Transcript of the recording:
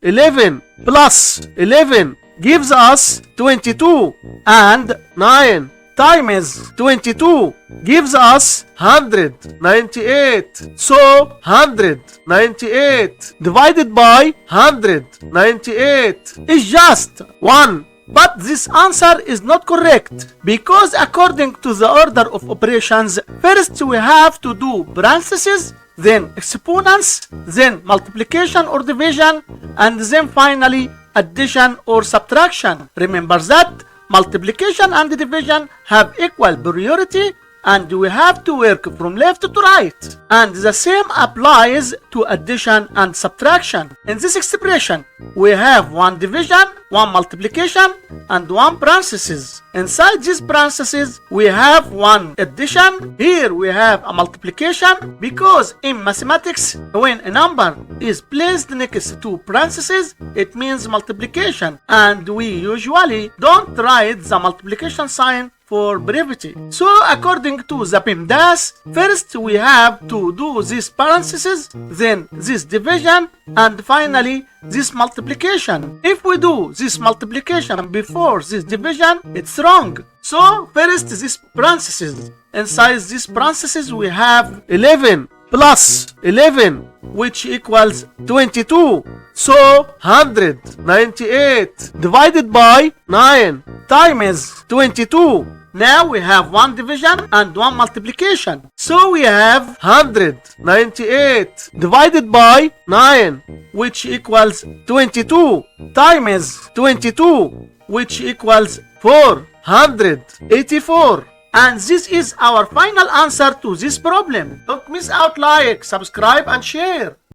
11 plus 11 gives us 22, and 9 times 22 gives us 198. So 198 divided by 198 is just 1. But this answer is not correct, because according to the order of operations, first we have to do parentheses, then exponents, then multiplication or division, and then finally addition or subtraction. Remember that multiplication and division have equal priority, and we have to work from left to right. And the same applies to addition and subtraction. In this expression, we have one division, one multiplication, and one parenthesis. Inside these parentheses, we have one addition. Here we have a multiplication, because in mathematics, when a number is placed next to parentheses, it means multiplication, and we usually don't write the multiplication sign for brevity. So according to the PEMDAS, first we have to do this parenthesis, then this division, and finally this multiplication. If we do this multiplication before this division, it's wrong. So first this parenthesis. Inside this parenthesis we have 11 plus 11, which equals 22. So 198 divided by 9 times 22. Now we have one division and one multiplication. So we have 198 divided by 9, which equals 22, times 22, which equals 484. And this is our final answer to this problem. Don't miss out, like, subscribe, and share.